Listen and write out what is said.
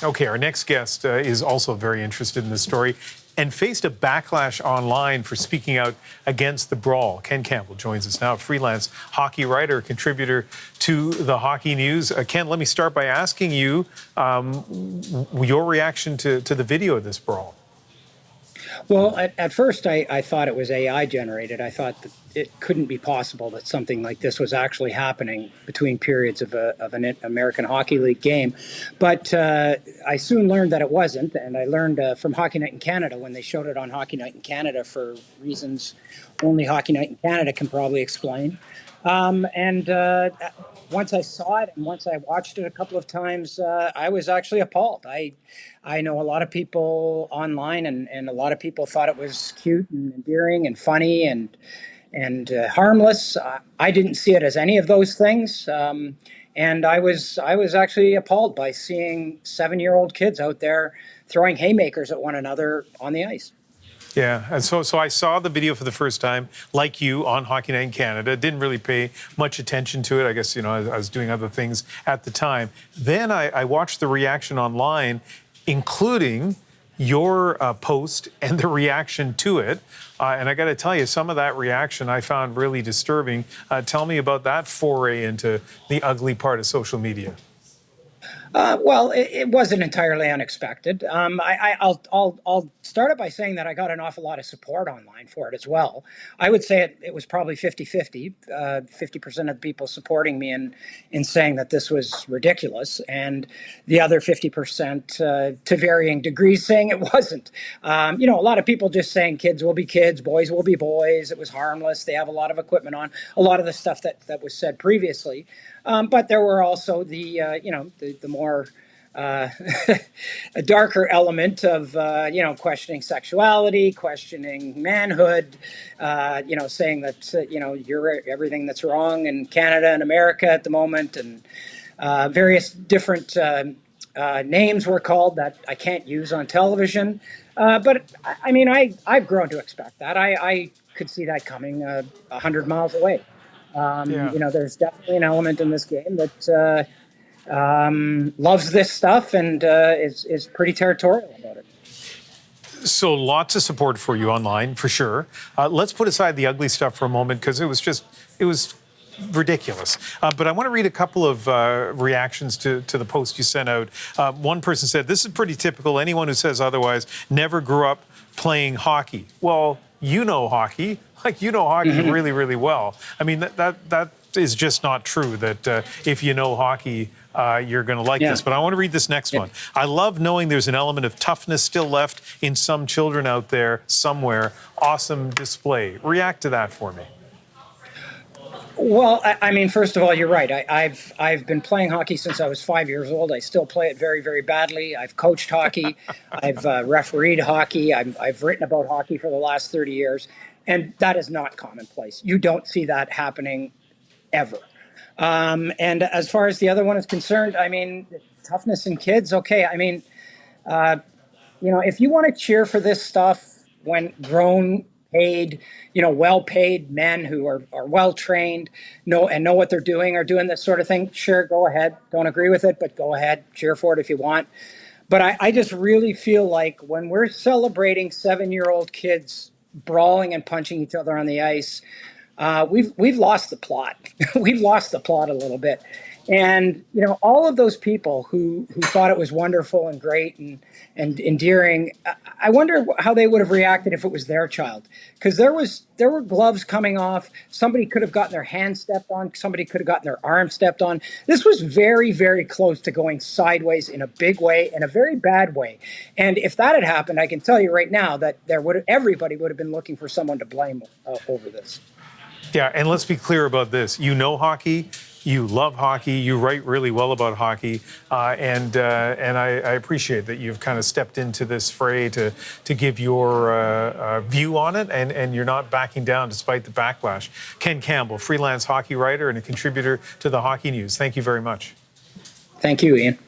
Okay, our next guest is also very interested in this story and faced a backlash online for speaking out against the brawl. Ken Campbell joins us now, a freelance hockey writer, contributor to the Hockey News. Ken, let me start by asking you your reaction to the video of this brawl. Well, at first, I thought it was AI generated. I thought that it couldn't be possible that something like this was actually happening between periods of an American Hockey League game. But I soon learned that it wasn't. And I learned from Hockey Night in Canada when they showed it on Hockey Night in Canada for reasons only Hockey Night in Canada can probably explain. Once I saw it and once I watched it a couple of times, I was actually appalled. I know a lot of people online and a lot of people thought it was cute and endearing and funny and harmless. I didn't see it as any of those things. And I was actually appalled by seeing 7-year-old kids out there throwing haymakers at one another on the ice. Yeah, and so I saw the video for the first time, like you, on Hockey Night in Canada. Didn't really pay much attention to it. I guess, I was doing other things at the time. Then I watched the reaction online, including your post and the reaction to it. And I got to tell you, some of that reaction I found really disturbing. Tell me about that foray into the ugly part of social media. Well, it wasn't entirely unexpected. I'll start it by saying that I got an awful lot of support online for it as well. I would say it was probably 50-50, 50% of the people supporting me in saying that this was ridiculous, and the other 50% to varying degrees saying it wasn't. A lot of people just saying kids will be kids, boys will be boys, it was harmless, they have a lot of equipment on, a lot of the stuff that was said previously. But there were also the more a darker element of questioning sexuality, questioning manhood, saying that you're everything that's wrong in Canada and America at the moment, and various different names were called that I can't use on television. But I mean, I've grown to expect that. I could see that coming 100 miles away. There's definitely an element in this game that loves this stuff and is pretty territorial about it. So lots of support for you online, for sure. Let's put aside the ugly stuff for a moment, because it was ridiculous. But I want to read a couple of reactions to the post you sent out. One person said, "This is pretty typical. Anyone who says otherwise never grew up playing hockey." Well, you know hockey. Hockey really, really well. I mean, that is just not true, that if you know hockey, you're going to like this. But I want to read this next one. "I love knowing there's an element of toughness still left in some children out there somewhere. Awesome display." React to that for me. Well, I mean, first of all, you're right. I've been playing hockey since I was 5 years old. I still play it very, very badly. I've coached hockey. I've refereed hockey. I've written about hockey for the last 30 years. And that is not commonplace. You don't see that happening ever. And as far as the other one is concerned, I mean, toughness in kids, okay. I mean, if you want to cheer for this stuff when grown, paid, well-paid men who are well-trained, know what they're doing, are doing this sort of thing, sure, go ahead. Don't agree with it, but go ahead, cheer for it if you want. But I just really feel like when we're celebrating 7-year-old kids brawling and punching each other on the ice, we've lost the plot. We've lost the plot a little bit. And, all of those people who thought it was wonderful and great and endearing, I wonder how they would have reacted if it was their child. Because there were gloves coming off. Somebody could have gotten their hand stepped on. Somebody could have gotten their arm stepped on. This was very, very close to going sideways in a big way, in a very bad way. And if that had happened, I can tell you right now that everybody would have been looking for someone to blame over this. Yeah, and let's be clear about this. You know hockey. You love hockey. You write really well about hockey, and I appreciate that you've kind of stepped into this fray to give your view on it, and you're not backing down despite the backlash. Ken Campbell, freelance hockey writer and a contributor to the Hockey News. Thank you very much. Thank you, Ian.